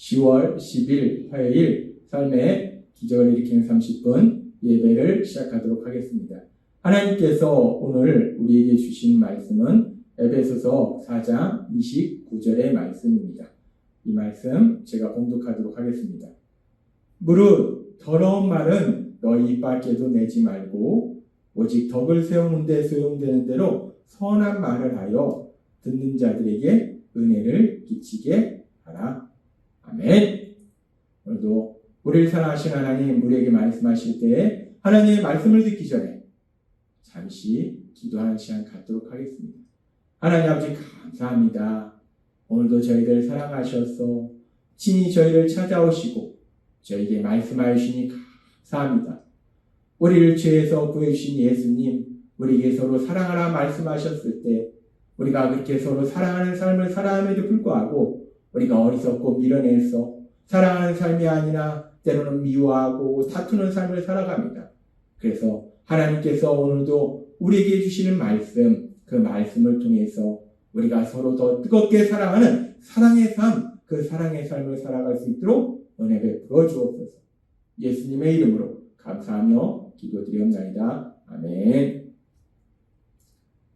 10월 10일 화요일 삶의 기적을 일으키는 30분 예배를 시작하도록 하겠습니다. 하나님께서 오늘 우리에게 주신 말씀은 에베소서 4장 29절의 말씀입니다. 이 말씀 제가 봉독하도록 하겠습니다. 무릇 더러운 말은 너희 입 밖에도 내지 말고 오직 덕을 세우는 데 소용되는 대로 선한 말을 하여 듣는 자들에게 은혜를 끼치게 하라. 아멘. 오늘도 우리를 사랑하신 하나님, 우리에게 말씀하실 때 하나님의 말씀을 듣기 전에 잠시 기도하는 시간 갖도록 하겠습니다. 하나님 아버지 감사합니다. 오늘도 저희를 사랑하셔서 친히 저희를 찾아오시고 저에게 말씀하여 주시니 감사합니다. 우리를 죄에서 구해주신 예수님, 우리에게 서로 사랑하라 말씀하셨을 때 우리가 그렇게 서로 사랑하는 삶을 살아감에도 불구하고 우리가 어리석고 미련해서 사랑하는 삶이 아니라 때로는 미워하고 다투는 삶을 살아갑니다. 그래서 하나님께서 오늘도 우리에게 주시는 말씀, 그 말씀을 통해서 우리가 서로 더 뜨겁게 사랑하는 사랑의 삶, 그 사랑의 삶을 살아갈 수 있도록 은혜 베풀어 주옵소서. 예수님의 이름으로 감사하며 기도드리옵나이다. 아멘.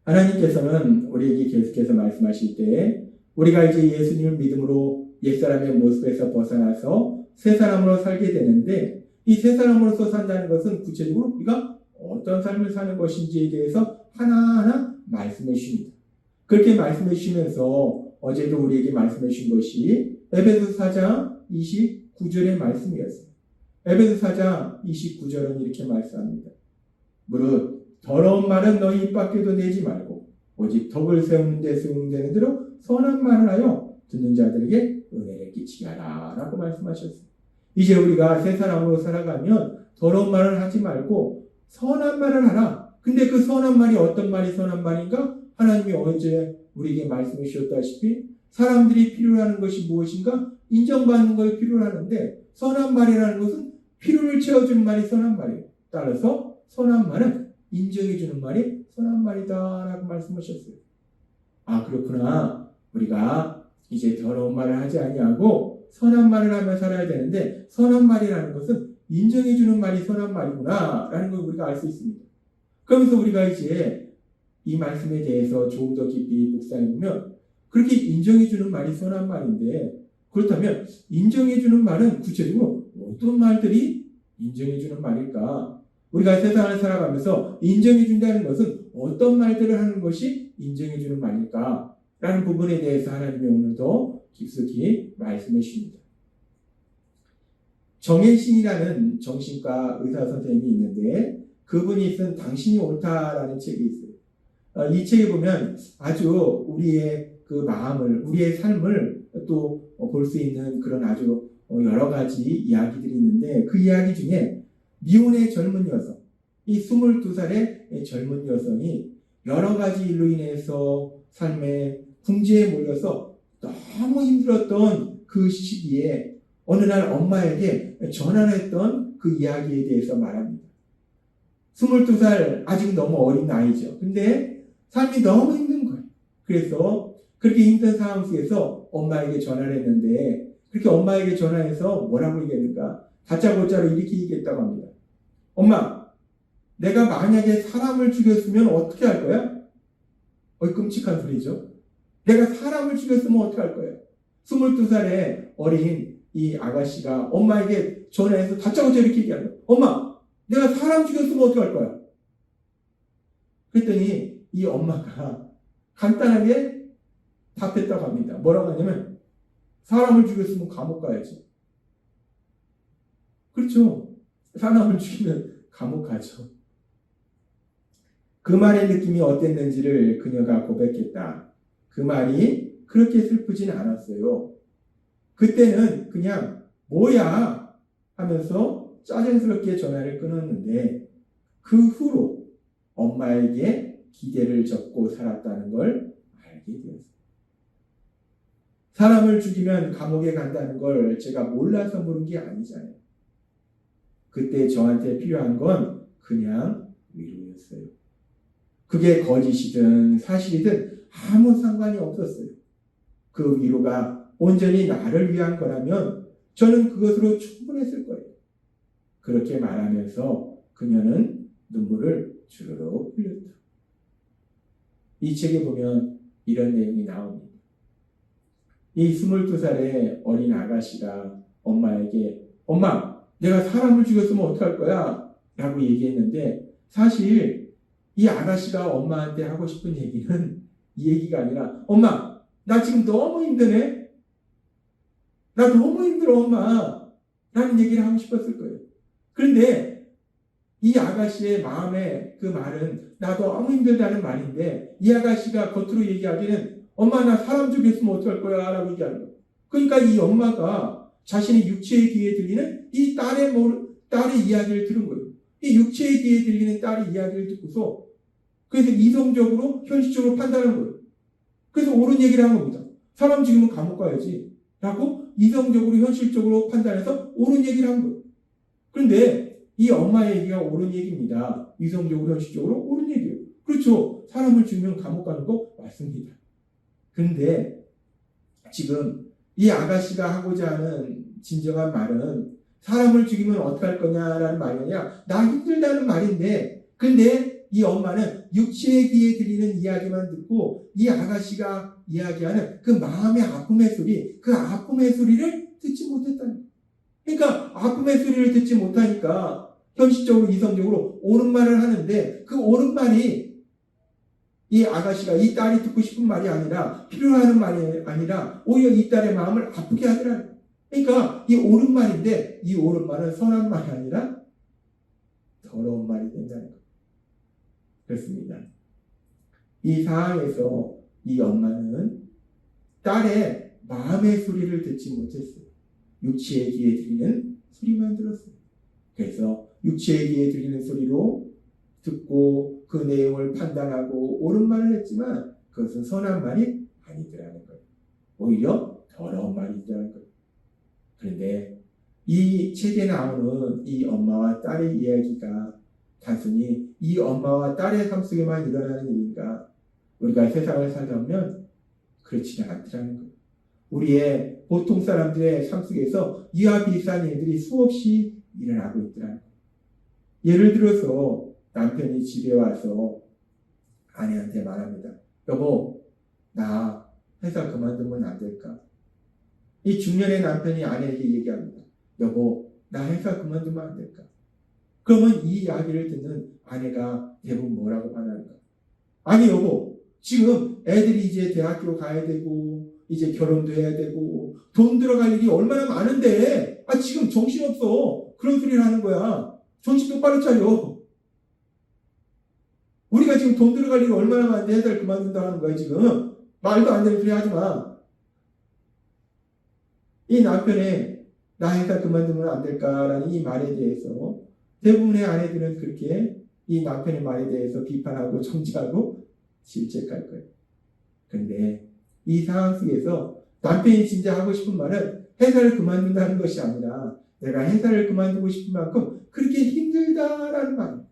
하나님께서는 우리에게 계속해서 말씀하실 때 우리가 이제 예수님을 믿음으로 옛사람의 모습에서 벗어나서 새 사람으로 살게 되는데 이 새 사람으로서 산다는 것은 구체적으로 우리가 어떤 삶을 사는 것인지에 대해서 하나하나 말씀해 주십니다. 그렇게 말씀해 주시면서 어제도 우리에게 말씀해 주신 것이 에베소 4장 29절의 말씀이었습니다. 에베소 4장 29절은 이렇게 말씀합니다. 무릇 더러운 말은 너희 입 밖에도 내지 말고 오직 덕을 세우는 데 소용되는 대로 선한 말을 하여 듣는 자들에게 은혜를 끼치게 하라 라고 말씀하셨습니다. 이제 우리가 새 사람으로 살아가면 더러운 말을 하지 말고 선한 말을 하라. 근데 그 선한 말이 어떤 말이 선한 말인가? 하나님이 어제 우리에게 말씀해 주셨다시피 사람들이 필요로 하는 것이 무엇인가? 인정받는 것이 필요로 하는데 선한 말이라는 것은 필요를 채워주는 말이 선한 말이에요. 따라서 선한 말은 인정해주는 말이 선한 말이다 라고 말씀하셨어요. 아 그렇구나. 우리가 이제 더러운 말을 하지 아니하고 선한 말을 하며 살아야 되는데 선한 말이라는 것은 인정해주는 말이 선한 말이구나 라는 걸 우리가 알 수 있습니다. 그러면서 우리가 이제 이 말씀에 대해서 조금 더 깊이 묵상해보면 그렇게 인정해주는 말이 선한 말인데 그렇다면 인정해주는 말은 구체적으로 어떤 말들이 인정해주는 말일까? 우리가 세상을 살아가면서 인정해준다는 것은 어떤 말들을 하는 것이 인정해주는 말일까? 라는 부분에 대해서 하나님이 오늘도 깊숙이 말씀해 주십니다. 정혜신이라는 정신과 의사 선생님이 있는데 그분이 쓴 당신이 옳다라는 책이 있어요. 이 책에 보면 아주 우리의 그 마음을, 우리의 삶을 또 볼 수 있는 그런 아주 여러 가지 이야기들이 있는데 그 이야기 중에 미혼의 젊은 여성, 이 22살의 젊은 여성이 여러 가지 일로 인해서 삶의 궁지에 몰려서 너무 힘들었던 그 시기에 어느 날 엄마에게 전화를 했던 그 이야기에 대해서 말합니다. 22살 아직 너무 어린 나이죠. 근데 삶이 너무 힘든 거예요. 그래서 그렇게 힘든 상황 속에서 엄마에게 전화를 했는데 그렇게 엄마에게 전화해서 뭐라고 얘기했는가? 다짜고짜로 이렇게 얘기했다고 합니다. 엄마, 내가 만약에 사람을 죽였으면 어떻게 할 거야? 끔찍한 소리죠. 내가 사람을 죽였으면 어떻게 할 거야? 22살의 어린 이 아가씨가 엄마에게 전화해서 다짜고짜 이렇게 얘기하는 거야. 엄마, 내가 사람 죽였으면 어떻게 할 거야? 그랬더니 이 엄마가 간단하게 답했다고 합니다. 뭐라고 하냐면 사람을 죽였으면 감옥 가야지. 그렇죠. 사람을 죽이면 감옥 가죠. 그 말의 느낌이 어땠는지를 그녀가 고백했다. 그 말이 그렇게 슬프진 않았어요. 그때는 그냥 뭐야 하면서 짜증스럽게 전화를 끊었는데 그 후로 엄마에게 기대를 접고 살았다는 걸 알게 되었어요. 사람을 죽이면 감옥에 간다는 걸 제가 몰라서 물은 게 아니잖아요. 그때 저한테 필요한 건 그냥 위로였어요. 그게 거짓이든 사실이든 아무 상관이 없었어요. 그 위로가 온전히 나를 위한 거라면 저는 그것으로 충분했을 거예요. 그렇게 말하면서 그녀는 눈물을 주르륵 흘렸다. 이 책에 보면 이런 내용이 나옵니다. 이 22살의 어린 아가씨가 엄마에게 엄마, 내가 사람을 죽였으면 어떡할 거야? 라고 얘기했는데 사실 이 아가씨가 엄마한테 하고 싶은 얘기는 이 얘기가 아니라 엄마, 나 지금 너무 힘드네? 나 너무 힘들어 엄마 라는 얘기를 하고 싶었을 거예요. 그런데 이 아가씨의 마음에 그 말은 나 너무 힘들다는 말인데 이 아가씨가 겉으로 얘기하기는 엄마 나 사람 죽였으면 어떡할 거야 라고 얘기하는 거예요. 그러니까 이 엄마가 자신의 육체의 귀에 들리는 이 딸의 이야기를 들은 거예요. 이 육체의 귀에 들리는 딸의 이야기를 듣고서 그래서 이성적으로 현실적으로 판단한 거예요. 그래서 옳은 얘기를 한 겁니다. 사람 죽이면 감옥 가야지 라고 이성적으로 현실적으로 판단해서 옳은 얘기를 한 거예요. 그런데 이 엄마의 얘기가 옳은 얘기입니다. 이성적으로 현실적으로 옳은 얘기예요. 그렇죠. 사람을 죽이면 감옥 가는 거 맞습니다. 그런데 지금 이 아가씨가 하고자 하는 진정한 말은 사람을 죽이면 어떡할 거냐라는 말이 아니라 나 힘들다는 말인데 근데 이 엄마는 육체의 귀에 들리는 이야기만 듣고 이 아가씨가 이야기하는 그 마음의 아픔의 소리, 그 아픔의 소리를 듣지 못했다는 거예요. 그러니까 아픔의 소리를 듣지 못하니까 현실적으로 이성적으로 옳은 말을 하는데 그 옳은 말이 이 아가씨가 이 딸이 듣고 싶은 말이 아니라 필요하는 말이 아니라 오히려 이 딸의 마음을 아프게 하더라는 거예요. 그러니까 이 옳은 말인데 이 옳은 말은 선한 말이 아니라 더러운 말이 된다는 거예요. 그렇습니다. 이 상황에서 이 엄마는 딸의 마음의 소리를 듣지 못했어요. 육체의 귀에 들리는 소리만 들었어요. 그래서 육체의 귀에 들리는 소리로 듣고 그 내용을 판단하고 옳은 말을 했지만 그것은 선한 말이 아니더라는 거예요. 오히려 더러운 말이 있다는 거예요. 그런데 이 책에 나오는 이 엄마와 딸의 이야기가 단순히 이 엄마와 딸의 삶 속에만 일어나는 일인가? 우리가 세상을 살다 보면 그렇지는 않더라는 거예요. 우리의 보통 사람들의 삶 속에서 이와 비슷한 일들이 수없이 일어나고 있더라는 거예요. 예를 들어서 남편이 집에 와서 아내한테 말합니다. 여보, 나 회사 그만두면 안 될까? 이 중년의 남편이 아내에게 얘기합니다. 여보, 나 회사 그만두면 안 될까? 그러면 이 이야기를 듣는 아내가 대부분 뭐라고 말하는가? 아니 여보, 지금 애들이 이제 대학교 가야 되고 이제 결혼도 해야 되고 돈 들어갈 일이 얼마나 많은데 지금 정신없어. 그런 소리를 하는 거야. 정신 똑바로 차려. 우리가 지금 돈 들어갈 일이 얼마나 많은데 회사를 그만둔다 하는 거야 지금. 말도 안 되는 소리 하지 마. 이 남편의 나 회사 그만두면 안 될까라는 이 말에 대해서 대부분의 아내들은 그렇게 이 남편의 말에 대해서 비판하고 정죄하고 질책할 거예요. 그런데 이 상황 속에서 남편이 진짜 하고 싶은 말은 회사를 그만둔다는 것이 아니라 내가 회사를 그만두고 싶은 만큼 그렇게 힘들다라는 말이에요.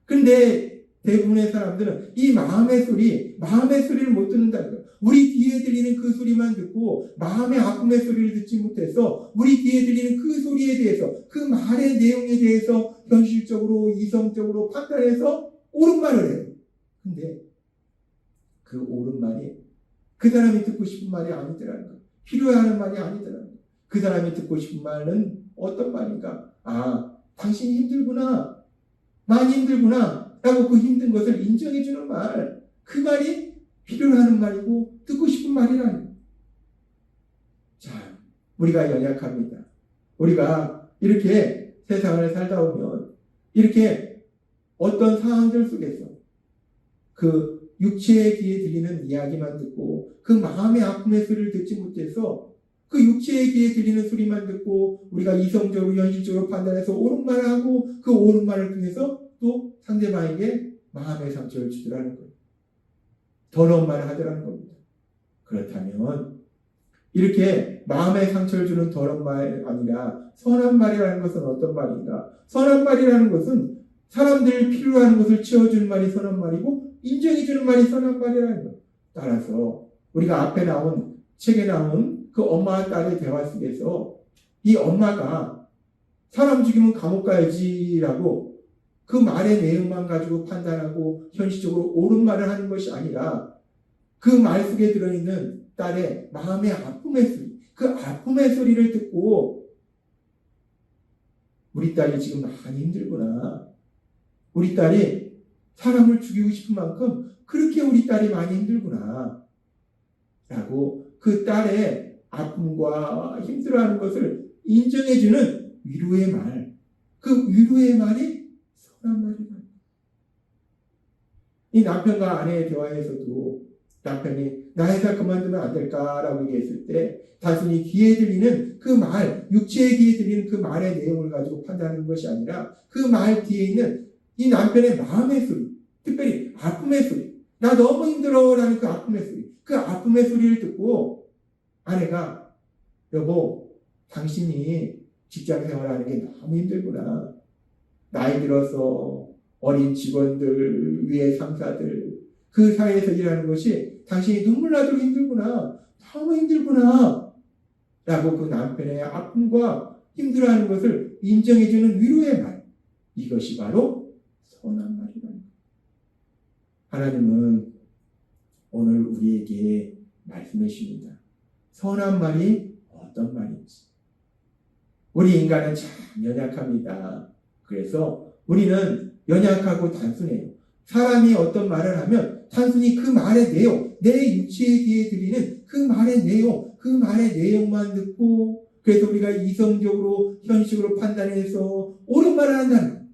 그런데 대부분의 사람들은 이 마음의 소리를 못 듣는다는 거예요. 우리 귀에 들리는 그 소리만 듣고 마음의 아픔의 소리를 듣지 못해서 우리 귀에 들리는 그 소리에 대해서 그 말의 내용에 대해서 현실적으로 이성적으로 판단해서 옳은 말을 해요. 근데 그 옳은 말이 그 사람이 듣고 싶은 말이 아니더라는 거예요. 필요하는 말이 아니더라는 거예요. 그 사람이 듣고 싶은 말은 어떤 말인가? 당신이 힘들구나. 많이 힘들구나. 라고 그 힘든 것을 인정해주는 말. 그 말이 필요로 하는 말이고 듣고 싶은 말이라는 거예요. 자, 우리가 연약합니다. 우리가 이렇게 세상을 살다 보면 이렇게 어떤 상황들 속에서 그 육체의 귀에 들리는 이야기만 듣고 그 마음의 아픔의 소리를 듣지 못해서 그 육체의 귀에 들리는 소리만 듣고 우리가 이성적으로 현실적으로 판단해서 옳은 말을 하고 그 옳은 말을 통해서 또 상대방에게 마음의 상처를 주더라는 거예요. 더러운 말을 하더라는 겁니다. 그렇다면 이렇게 마음의 상처를 주는 더러운 말이 아니라 선한 말이라는 것은 어떤 말인가? 선한 말이라는 것은 사람들이 필요로 하는 것을 채워주는 말이 선한 말이고 인정해주는 말이 선한 말이라는 거예요. 따라서 우리가 앞에 나온 책에 나온 그 엄마와 딸의 대화 속에서 이 엄마가 사람 죽이면 감옥 가야지라고 그 말의 내용만 가지고 판단하고 현실적으로 옳은 말을 하는 것이 아니라 그 말 속에 들어있는 딸의 마음의 아픔의 소리, 그 아픔의 소리를 듣고 우리 딸이 지금 많이 힘들구나. 우리 딸이 사람을 죽이고 싶은 만큼 그렇게 우리 딸이 많이 힘들구나. 라고 그 딸의 아픔과 힘들어하는 것을 인정해주는 위로의 말. 그 위로의 말이 선한 말이다. 이 남편과 아내의 대화에서도 남편이 나 회사 그만두면 안 될까라고 얘기했을 때 단순히 귀에 들리는 그 말, 육체의 귀에 들리는 그 말의 내용을 가지고 판단하는 것이 아니라 그 말 뒤에 있는 이 남편의 마음의 소리, 특별히 아픔의 소리, 나 너무 힘들어라는 그 아픔의 소리, 그 아픔의 소리를 듣고 아내가 여보, 당신이 직장 생활하는 게 너무 힘들구나. 나이 들어서 어린 직원들, 위에 상사들, 그 사회에서 일하는 것이 당신이 눈물 나도록 힘들구나. 너무 힘들구나. 라고 그 남편의 아픔과 힘들어하는 것을 인정해주는 위로의 말. 이것이 바로 선한 말이다. 하나님은 오늘 우리에게 말씀해 주십니다. 선한 말이 어떤 말인지. 우리 인간은 참 연약합니다. 그래서 우리는 연약하고 단순해요. 사람이 어떤 말을 하면 단순히 그 말의 내용, 내 육체의 귀에 들리는 그 말의 내용, 그 말의 내용만 듣고 그래서 우리가 이성적으로 현실적으로 판단해서 옳은 말을 한다는 거예요.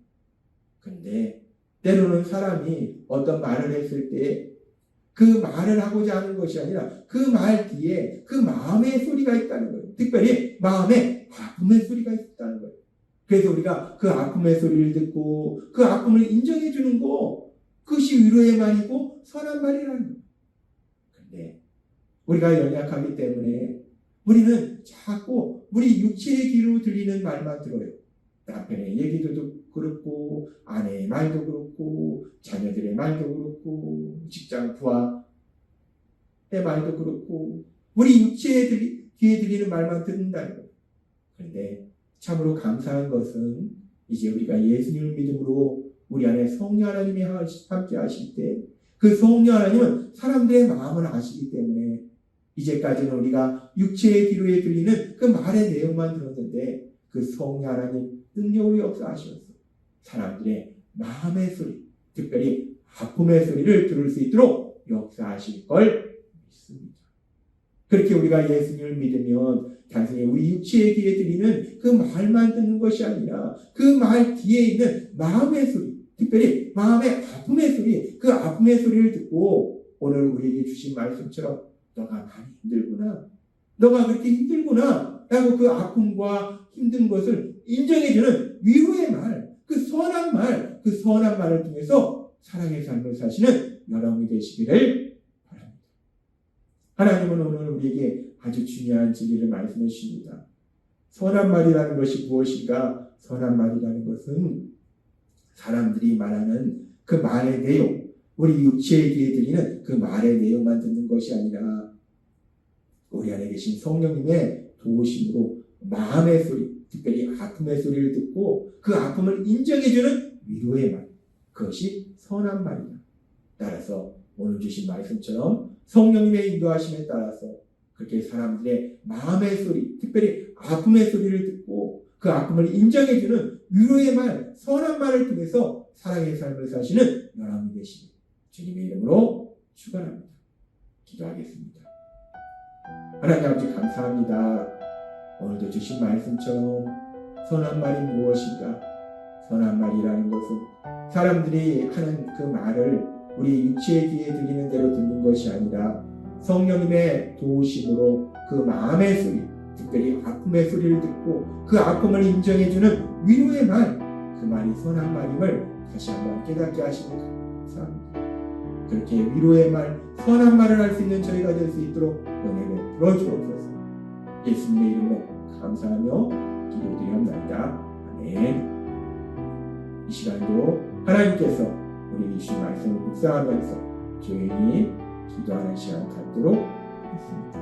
그런데 때로는 사람이 어떤 말을 했을 때 그 말을 하고자 하는 것이 아니라 그 말 뒤에 그 마음의 소리가 있다는 거예요. 특별히 마음의 아픔의 소리가 있다는 거예요. 그래서 우리가 그 아픔의 소리를 듣고 그 아픔을 인정해 주는 거, 그것이 위로의 말이고 선한 말이라는 거예요. 그런데 우리가 연약하기 때문에 우리는 자꾸 우리 육체의 귀로 들리는 말만 들어요. 남편의 얘기도 그렇고 아내의 말도 그렇고 자녀들의 말도 그렇고 직장 부하의 말도 그렇고 우리 육체에 귀에 들리는 말만 듣는다는 거예요. 그런데 참으로 감사한 것은 이제 우리가 예수님을 믿음으로 우리 안에 성령 하나님이 함께 하실 때 그 성령 하나님은 사람들의 마음을 아시기 때문에 이제까지는 우리가 육체의 귀로에 들리는 그 말의 내용만 들었는데 그 성령 하나님 능력으로 역사하셔서 사람들의 마음의 소리, 특별히 아픔의 소리를 들을 수 있도록 역사하실 걸 믿습니다. 그렇게 우리가 예수님을 믿으면 단순히 우리 육체의 귀에 들리는 그 말만 듣는 것이 아니라 그 말 뒤에 있는 마음의 소리, 특별히 마음의 아픔의 소리, 그 아픔의 소리를 듣고 오늘 우리에게 주신 말씀처럼 너가 많이 힘들구나, 너가 그렇게 힘들구나 라고 그 아픔과 힘든 것을 인정해주는 위로의 말, 그 선한 말, 그 선한 말을 통해서 사랑의 삶을 사시는 여러분이 되시기를 바랍니다. 하나님은 오늘 우리에게 아주 중요한 진리를 말씀해 주십니다. 선한 말이라는 것이 무엇인가? 선한 말이라는 것은 사람들이 말하는 그 말의 내용, 우리 육체에 귀에 들리는 그 말의 내용만 듣는 것이 아니라 우리 안에 계신 성령님의 도우심으로 마음의 소리, 특별히 아픔의 소리를 듣고 그 아픔을 인정해주는 위로의 말, 그것이 선한 말이다. 따라서 오늘 주신 말씀처럼 성령님의 인도하심에 따라서 그렇게 사람들의 마음의 소리, 특별히 아픔의 소리를 듣고 그 아픔을 인정해주는 위로의 말, 선한 말을 통해서 사랑의 삶을 사시는 여러분이 되시길 주님의 이름으로 축원합니다. 기도하겠습니다. 하나님 아버지 감사합니다. 오늘도 주신 말씀처럼 선한 말이 무엇인가? 선한 말이라는 것은 사람들이 하는 그 말을 우리 육체의 귀에 들리는 대로 듣는 것이 아니라 성령님의 도우심으로 그 마음의 소리, 특별히 아픔의 소리를 듣고 그 아픔을 인정해주는 위로의 말, 그 말이 선한 말임을 다시 한번 깨닫게 하시니 감사합니다. 그렇게 위로의 말, 선한 말을 할 수 있는 저희가 될 수 있도록 은혜를 풀어주옵소서. 예수님의 이름으로 감사하며 기도드리옵나이다. 아멘. 이 시간도 하나님께서 우리에게 주신 말씀을 묵상하면서 조용히 기도하는 시간 갖도록 하겠습니다.